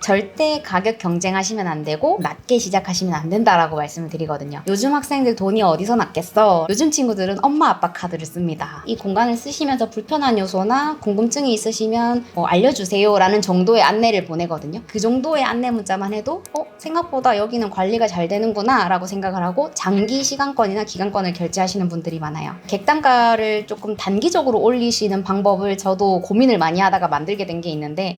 절대 가격 경쟁하시면 안 되고 낮게 시작하시면 안 된다라고 말씀을 드리거든요. 요즘 학생들 돈이 어디서 났겠어? 요즘 친구들은 엄마 아빠 카드를 씁니다. 이 공간을 쓰시면서 불편한 요소나 궁금증이 있으시면 알려주세요 라는 정도의 안내를 보내거든요. 그 정도의 안내 문자만 해도 생각보다 여기는 관리가 잘 되는구나 라고 생각을 하고 장기 시간권이나 기간권을 결제하시는 분들이 많아요. 객단가를 조금 단기적으로 올리시는 방법을 저도 고민을 많이 하다가 만들게 된 게 있는데,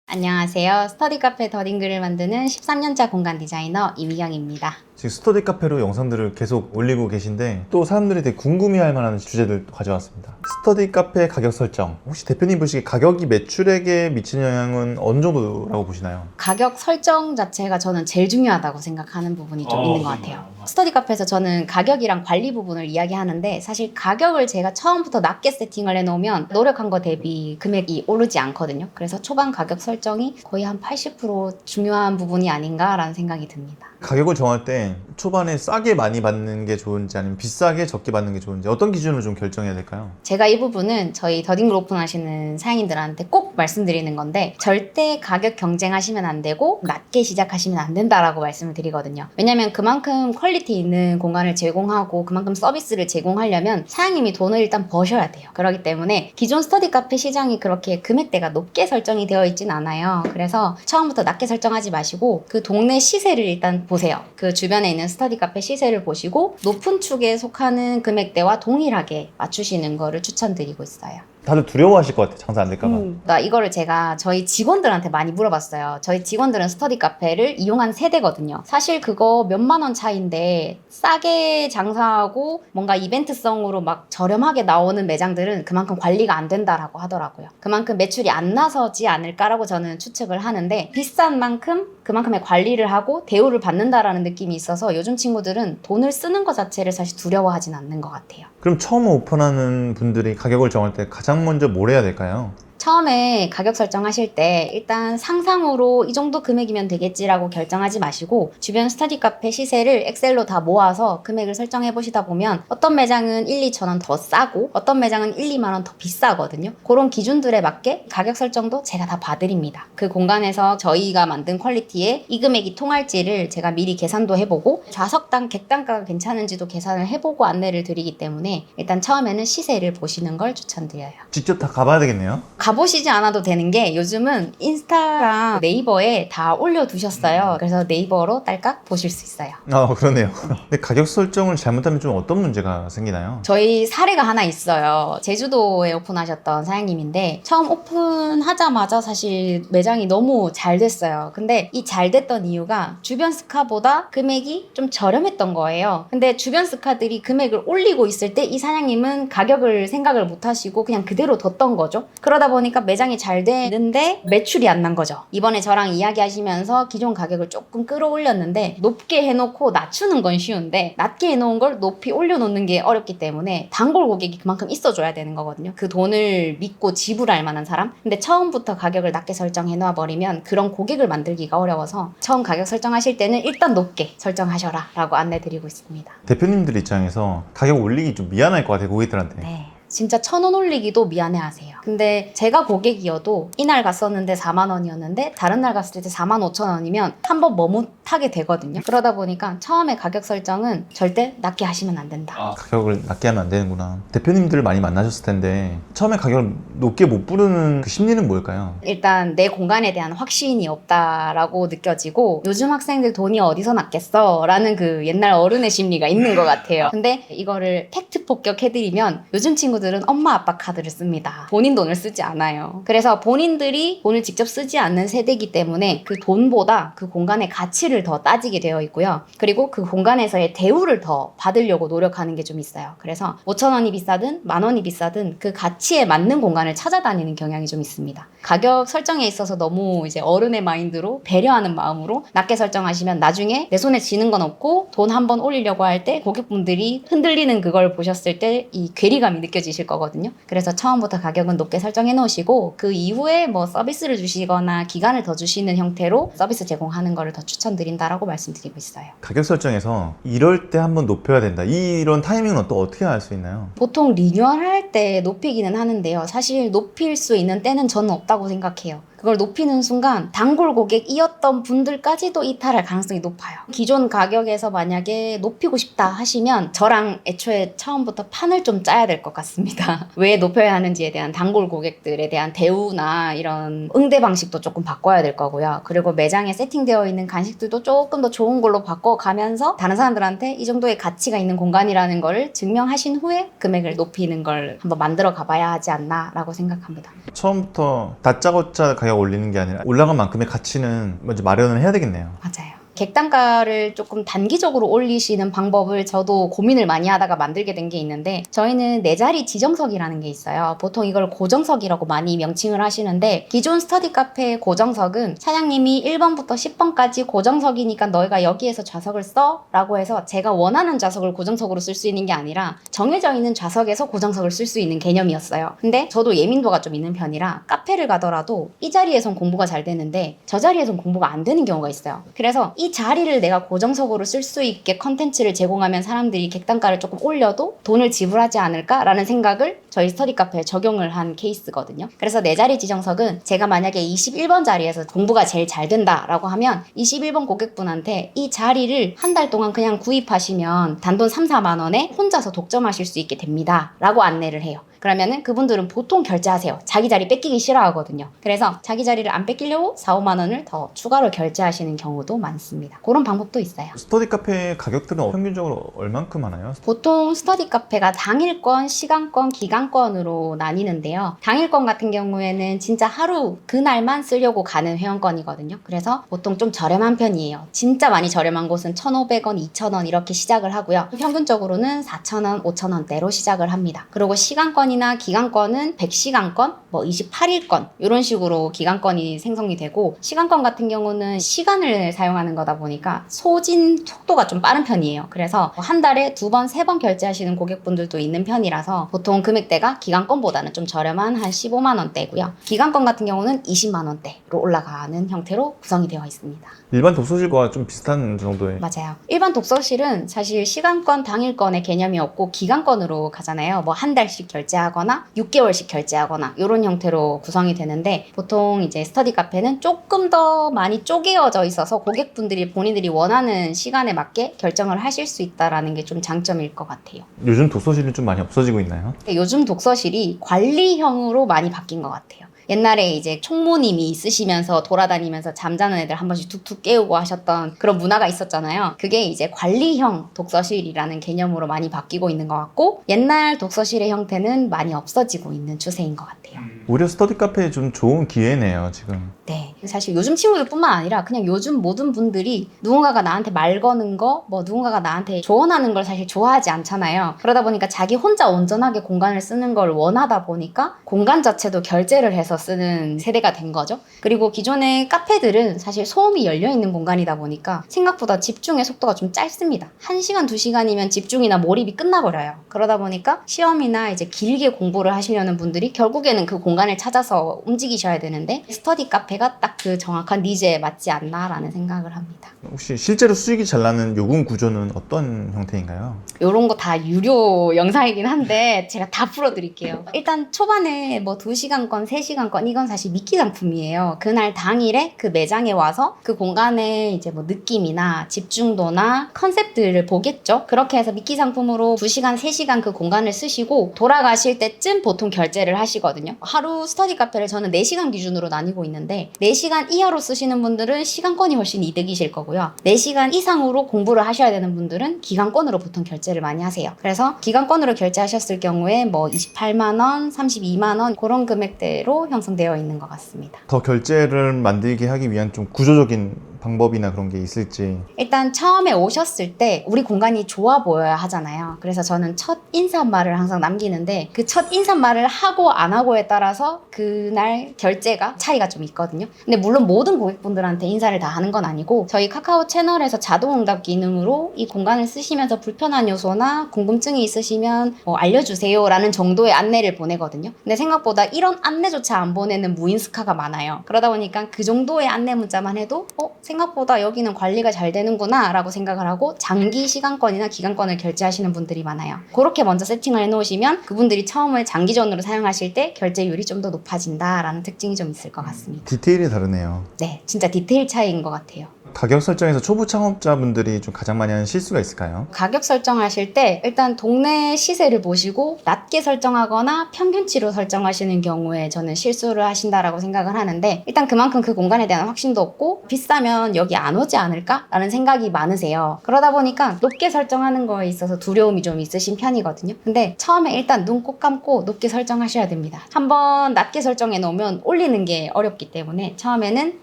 안녕하세요. 스터디 카페 더딩글을 만드는 13년차 공간 디자이너 이미경입니다. 지금 스터디 카페로 영상들을 계속 올리고 계신데 또 사람들이 되게 궁금해할 만한 주제들 가져왔습니다. 스터디 카페 가격 설정, 혹시 대표님 보시기에 가격이 매출액에 미치는 영향은 어느 정도라고 보시나요? 가격 설정 자체가 저는 제일 중요하다고 생각하는 부분이 좀 있는 것 같아요. 스터디 카페에서 저는 가격이랑 관리 부분을 이야기하는데, 사실 가격을 제가 처음부터 낮게 세팅을 해놓으면 노력한 거 대비 금액이 오르지 않거든요. 그래서 초반 가격 설정이 거의 한 80% 중요한 부분이 아닌가라는 생각이 듭니다. 가격을 정할 때 초반에 싸게 많이 받는 게 좋은지 아니면 비싸게 적게 받는 게 좋은지 어떤 기준으로 좀 결정해야 될까요? 제가 이 부분은 저희 더딩글 오픈하시는 사장님들한테 꼭 말씀드리는 건데, 절대 가격 경쟁하시면 안 되고 낮게 시작하시면 안 된다라고 말씀을 드리거든요. 왜냐면 그만큼 퀄리티 있는 공간을 제공하고 그만큼 서비스를 제공하려면 사장님이 돈을 일단 버셔야 돼요. 그렇기 때문에 기존 스터디 카페 시장이 그렇게 금액대가 높게 설정이 되어 있진 않아요. 그래서 처음부터 낮게 설정하지 마시고 그 동네 시세를 일단 보세요. 그 주변에 있는 스터디 카페 시세를 보시고 높은 축에 속하는 금액대와 동일하게 맞추시는 거를 추천드리고 있어요. 다들 두려워하실 것 같아요. 장사 안 될까 봐. 이거를 제가 저희 직원들한테 많이 물어봤어요. 저희 직원들은 스터디 카페를 이용한 세대거든요. 사실 그거 몇만 원 차이인데 싸게 장사하고 뭔가 이벤트성으로 막 저렴하게 나오는 매장들은 그만큼 관리가 안 된다라고 하더라고요. 그만큼 매출이 안 나서지 않을까라고 저는 추측을 하는데, 비싼 만큼 그만큼의 관리를 하고 대우를 받는다라는 느낌이 있어서 요즘 친구들은 돈을 쓰는 것 자체를 사실 두려워하진 않는 것 같아요. 그럼 처음 오픈하는 분들이 가격을 정할 때 가장 먼저 뭘 해야 될까요? 처음에 가격 설정하실 때 일단 상상으로 이 정도 금액이면 되겠지라고 결정하지 마시고 주변 스터디 카페 시세를 엑셀로 다 모아서 금액을 설정해 보시다 보면 어떤 매장은 1, 2천 원 더 싸고 어떤 매장은 1, 2만 원 더 비싸거든요. 그런 기준들에 맞게 가격 설정도 제가 다 봐드립니다. 그 공간에서 저희가 만든 퀄리티에 이 금액이 통할지를 제가 미리 계산도 해보고 좌석당 객단가가 괜찮은지도 계산을 해보고 안내를 드리기 때문에 일단 처음에는 시세를 보시는 걸 추천드려요. 직접 다 가봐야 되겠네요. 가보시지 않아도 되는 게 요즘은 인스타랑 네이버에 다 올려두셨어요. 그래서 네이버로 딸깍 보실 수 있어요. 그러네요. 근데 가격 설정을 잘못하면 좀 어떤 문제가 생기나요? 저희 사례가 하나 있어요. 제주도에 오픈하셨던 사장님인데 처음 오픈하자마자 사실 매장이 너무 잘 됐어요. 근데 이 잘 됐던 이유가 주변 스카보다 금액이 좀 저렴했던 거예요. 근데 주변 스카들이 금액을 올리고 있을 때 이 사장님은 가격을 생각을 못 하시고 그냥 그대로 뒀던 거죠. 그러다 보니까 매장이 잘 되는데 매출이 안 난 거죠. 이번에 저랑 이야기하시면서 기존 가격을 조금 끌어올렸는데, 높게 해놓고 낮추는 건 쉬운데 낮게 해놓은 걸 높이 올려놓는 게 어렵기 때문에 단골 고객이 그만큼 있어줘야 되는 거거든요. 그 돈을 믿고 지불할 만한 사람. 근데 처음부터 가격을 낮게 설정해 놔버리면 그런 고객을 만들기가 어려워서 처음 가격 설정하실 때는 일단 높게 설정하셔라 라고 안내드리고 있습니다. 대표님들 입장에서 가격 올리기 좀 미안할 것 같아요, 고객들한테. 네. 진짜 1,000원 올리기도 미안해하세요. 근데 제가 고객이어도 이날 갔었는데 4만 원이었는데 다른 날 갔을 때 4만 5천 원이면 한번 머뭇하게 되거든요. 그러다 보니까 처음에 가격 설정은 절대 낮게 하시면 안 된다. 가격을 낮게 하면 안 되는구나. 대표님들 많이 만나셨을 텐데 처음에 가격을 높게 못 부르는 그 심리는 뭘까요? 일단 내 공간에 대한 확신이 없다라고 느껴지고, 요즘 학생들 돈이 어디서 났겠어? 라는 그 옛날 어른의 심리가 있는 것 같아요. 근데 이거를 팩트 폭격해드리면 요즘 친구들은 엄마 아빠 카드를 씁니다. 본인 돈을 쓰지 않아요. 그래서 본인들이 돈을 직접 쓰지 않는 세대이기 때문에 그 돈보다 그 공간의 가치를 더 따지게 되어 있고요. 그리고 그 공간에서의 대우를 더 받으려고 노력하는 게 좀 있어요. 그래서 5천 원이 비싸든 만 원이 비싸든 그 가치에 맞는 공간을 찾아다니는 경향이 좀 있습니다. 가격 설정에 있어서 너무 이제 어른의 마인드로 배려하는 마음으로 낮게 설정하시면 나중에 내 손에 쥐는 건 없고 돈 한번 올리려고 할 때 고객분들이 흔들리는 그걸 보셨을 때 이 괴리감이 느껴지실 거거든요. 그래서 처음부터 가격은 높게 설정해 놓으시고 그 이후에 뭐 서비스를 주시거나 기간을 더 주시는 형태로 서비스 제공하는 거를 더 추천드린다라고 말씀드리고 있어요. 가격 설정에서 이럴 때 한번 높여야 된다. 이런 타이밍은 또 어떻게 알 수 있나요? 보통 리뉴얼 할 때 높이기는 하는데요. 사실 높일 수 있는 때는 저는 없다고 생각해요. 그걸 높이는 순간 단골 고객이었던 분들까지도 이탈할 가능성이 높아요. 기존 가격에서 만약에 높이고 싶다 하시면 저랑 애초에 처음부터 판을 좀 짜야 될 것 같습니다. 왜 높여야 하는지에 대한 단골 고객들에 대한 대우나 이런 응대 방식도 조금 바꿔야 될 거고요. 그리고 매장에 세팅되어 있는 간식들도 조금 더 좋은 걸로 바꿔가면서 다른 사람들한테 이 정도의 가치가 있는 공간이라는 걸 증명하신 후에 금액을 높이는 걸 한번 만들어 가봐야 하지 않나라고 생각합니다. 처음부터 다짜고짜 가격 올리는 게 아니라 올라간 만큼의 가치는 먼저 마련을 해야 되겠네요. 맞아요. 객단가를 조금 단기적으로 올리시는 방법을 저도 고민을 많이 하다가 만들게 된 게 있는데 저희는 4자리 지정석이라는 게 있어요. 보통 이걸 고정석이라고 많이 명칭을 하시는데 기존 스터디 카페의 고정석은 사장님이 1번부터 10번까지 고정석이니까 너희가 여기에서 좌석을 써 라고 해서 제가 원하는 좌석을 고정석으로 쓸 수 있는 게 아니라 정해져 있는 좌석에서 고정석을 쓸 수 있는 개념이었어요. 근데 저도 예민도가 좀 있는 편이라 카페를 가더라도 이 자리에선 공부가 잘 되는데 저 자리에선 공부가 안 되는 경우가 있어요. 그래서 이 자리를 내가 고정석으로 쓸 수 있게 컨텐츠를 제공하면 사람들이 객단가를 조금 올려도 돈을 지불하지 않을까라는 생각을 저희 스터디 카페에 적용을 한 케이스거든요. 그래서 4자리 지정석은 제가 만약에 21번 자리에서 공부가 제일 잘 된다라고 하면 21번 고객분한테 이 자리를 한 달 동안 그냥 구입하시면 단돈 3, 4만 원에 혼자서 독점하실 수 있게 됩니다 라고 안내를 해요. 그러면은 그분들은 보통 결제하세요. 자기 자리 뺏기기 싫어하거든요. 그래서 자기 자리를 안 뺏기려고 4, 5만 원을 더 추가로 결제하시는 경우도 많습니다. 그런 방법도 있어요. 스터디 카페 가격들은 평균적으로 얼만큼 하나요? 보통 스터디 카페가 당일권, 시간권, 기간권으로 나뉘는데요. 당일권 같은 경우에는 진짜 하루 그날만 쓰려고 가는 회원권이거든요. 그래서 보통 좀 저렴한 편이에요. 진짜 많이 저렴한 곳은 1,500원, 2,000원 이렇게 시작을 하고요. 평균적으로는 4,000원, 5,000원대로 시작을 합니다. 그리고 시간권이나 기간권은 100시간권, 뭐 28일권 이런 식으로 기간권이 생성이 되고 시간권 같은 경우는 시간을 사용하는 거다 보니까 소진 속도가 좀 빠른 편이에요. 그래서 한 달에 2번, 3번 결제하시는 고객분들도 있는 편이라서 보통 금액대가 기간권보다는 좀 저렴한 한 15만 원대고요. 기간권 같은 경우는 20만 원대로 올라가는 형태로 구성이 되어 있습니다. 일반 독서실과 좀 비슷한 정도의 맞아요. 일반 독서실은 사실 시간권, 당일권의 개념이 없고 기간권으로 가잖아요. 뭐 한 달씩 결제하거나 6개월씩 결제하거나 이런 형태로 구성이 되는데 보통 이제 스터디 카페는 조금 더 많이 쪼개어져 있어서 고객분들이 본인들이 원하는 시간에 맞게 결정을 하실 수 있다는 게 좀 장점일 것 같아요. 요즘 독서실은 좀 많이 없어지고 있나요? 요즘 독서실이 관리형으로 많이 바뀐 것 같아요. 옛날에 이제 총무님이 있으시면서 돌아다니면서 잠자는 애들 한 번씩 툭툭 깨우고 하셨던 그런 문화가 있었잖아요. 그게 이제 관리형 독서실이라는 개념으로 많이 바뀌고 있는 것 같고 옛날 독서실의 형태는 많이 없어지고 있는 추세인 것 같아요. 오히려 스터디 카페에 좀 좋은 기회네요, 지금. 네. 사실 요즘 친구들뿐만 아니라 그냥 요즘 모든 분들이 누군가가 나한테 말 거는 거, 뭐 누군가가 나한테 조언하는 걸 사실 좋아하지 않잖아요. 그러다 보니까 자기 혼자 온전하게 공간을 쓰는 걸 원하다 보니까 공간 자체도 결제를 해서 쓰는 세대가 된 거죠. 그리고 기존의 카페들은 사실 소음이 열려있는 공간이다 보니까 생각보다 집중의 속도가 좀 짧습니다. 1시간, 2시간이면 집중이나 몰입이 끝나버려요. 그러다 보니까 시험이나 이제 길게 공부를 하시려는 분들이 결국에는 그 공간을 찾아서 움직이셔야 되는데 스터디 카페가 딱 그 정확한 니즈에 맞지 않나라는 생각을 합니다. 혹시 실제로 수익이 잘 나는 요금 구조는 어떤 형태인가요? 요런 거 다 유료 영상이긴 한데 제가 다 풀어드릴게요. 일단 초반에 뭐 2시간권, 3시간권 이건 사실 미끼 상품이에요. 그날 당일에 그 매장에 와서 그 공간의 이제 뭐 느낌이나 집중도나 컨셉들을 보겠죠. 그렇게 해서 미끼 상품으로 2시간, 3시간 그 공간을 쓰시고 돌아가실 때쯤 보통 결제를 하시거든요. 하루 스터디 카페를 저는 4시간 기준으로 나뉘고 있는데 4시간 이하로 쓰시는 분들은 시간권이 훨씬 이득이실 거고요. 4시간 이상으로 공부를 하셔야 되는 분들은 기간권으로 보통 결제를 많이 하세요. 그래서 기간권으로 결제하셨을 경우에 뭐 28만 원, 32만 원 그런 금액대로 형성되어 있는 것 같습니다. 더 결제를 만들게 하기 위한 좀 구조적인 방법이나 그런 게 있을지. 일단 처음에 오셨을 때 우리 공간이 좋아 보여야 하잖아요. 그래서 저는 첫 인사말을 항상 남기는데 그 첫 인사말을 하고 안 하고에 따라서 그날 결제가 차이가 좀 있거든요. 근데 물론 모든 고객분들한테 인사를 다 하는 건 아니고 저희 카카오 채널에서 자동응답 기능으로 이 공간을 쓰시면서 불편한 요소나 궁금증이 있으시면 알려주세요 라는 정도의 안내를 보내거든요. 근데 생각보다 이런 안내조차 안 보내는 무인스카가 많아요. 그러다 보니까 그 정도의 안내 문자만 해도 생각보다 여기는 관리가 잘 되는구나 라고 생각을 하고 장기 시간권이나 기간권을 결제하시는 분들이 많아요. 그렇게 먼저 세팅을 해놓으시면 그분들이 처음에 장기전으로 사용하실 때 결제율이 좀 더 높아진다라는 특징이 좀 있을 것 같습니다. 디테일이 다르네요. 네, 진짜 디테일 차이인 것 같아요. 가격 설정에서 초보 창업자분들이 좀 가장 많이 하는 실수가 있을까요? 가격 설정하실 때 일단 동네 시세를 보시고 낮게 설정하거나 평균치로 설정하시는 경우에 저는 실수를 하신다라고 생각을 하는데, 일단 그만큼 그 공간에 대한 확신도 없고 비싸면 여기 안 오지 않을까? 라는 생각이 많으세요. 그러다 보니까 높게 설정하는 거에 있어서 두려움이 좀 있으신 편이거든요. 근데 처음에 일단 눈 꼭 감고 높게 설정하셔야 됩니다. 한번 낮게 설정해 놓으면 올리는 게 어렵기 때문에 처음에는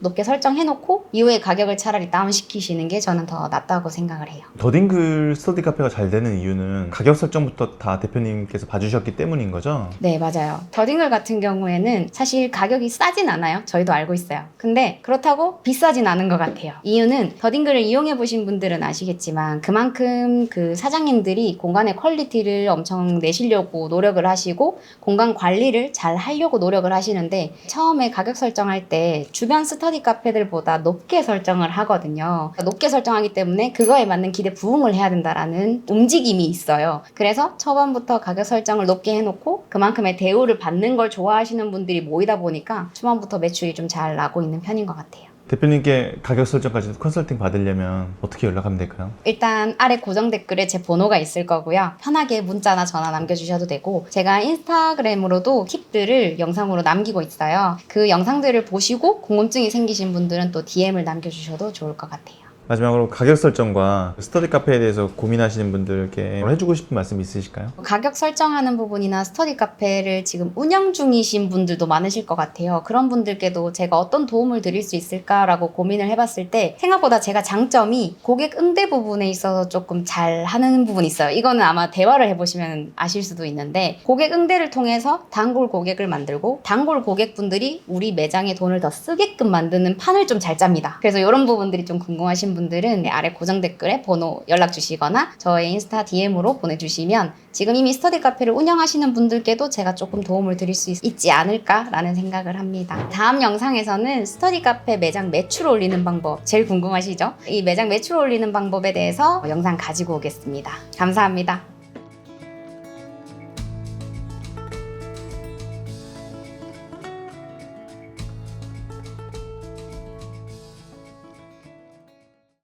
높게 설정해 놓고 이후에 가격을 차라리 다운시키시는 게 저는 더 낫다고 생각을 해요. 더딩글 스터디 카페가 잘 되는 이유는 가격 설정부터 다 대표님께서 봐주셨기 때문인 거죠? 네, 맞아요. 더딩글 같은 경우에는 사실 가격이 싸진 않아요. 저희도 알고 있어요. 근데 그렇다고 비싸진 않은 것 같아요. 이유는 더딩글을 이용해 보신 분들은 아시겠지만 그만큼 그 사장님들이 공간의 퀄리티를 엄청 내시려고 노력을 하시고 공간 관리를 잘 하려고 노력을 하시는데, 처음에 가격 설정할 때 주변 스터디 카페들보다 높게 설정을 하거든요. 높게 설정하기 때문에 그거에 맞는 기대 부응을 해야 된다라는 움직임이 있어요. 그래서 초반부터 가격 설정을 높게 해놓고 그만큼의 대우를 받는 걸 좋아하시는 분들이 모이다 보니까 초반부터 매출이 좀 잘 나고 있는 편인 것 같아요. 대표님께 가격 설정까지 컨설팅 받으려면 어떻게 연락하면 될까요? 일단 아래 고정 댓글에 제 번호가 있을 거고요. 편하게 문자나 전화 남겨주셔도 되고, 제가 인스타그램으로도 팁들을 영상으로 남기고 있어요. 그 영상들을 보시고 궁금증이 생기신 분들은 또 DM을 남겨주셔도 좋을 것 같아요. 마지막으로 가격 설정과 스터디 카페에 대해서 고민하시는 분들께 해주고 싶은 말씀 있으실까요? 가격 설정하는 부분이나 스터디 카페를 지금 운영 중이신 분들도 많으실 것 같아요. 그런 분들께도 제가 어떤 도움을 드릴 수 있을까라고 고민을 해봤을 때 생각보다 제가 장점이 고객 응대 부분에 있어서 조금 잘 하는 부분이 있어요. 이거는 아마 대화를 해보시면 아실 수도 있는데, 고객 응대를 통해서 단골 고객을 만들고 단골 고객분들이 우리 매장에 돈을 더 쓰게끔 만드는 판을 좀 잘 짭니다. 그래서 이런 부분들이 좀 궁금하신 분들은 아래 고정 댓글에 번호 연락 주시거나 저의 인스타 DM으로 보내주시면 지금 이미 스터디 카페를 운영하시는 분들께도 제가 조금 도움을 드릴 수 있지 않을까라는 생각을 합니다. 다음 영상에서는 스터디 카페 매장 매출 올리는 방법, 제일 궁금하시죠? 이 매장 매출 올리는 방법에 대해서 영상 가지고 오겠습니다. 감사합니다.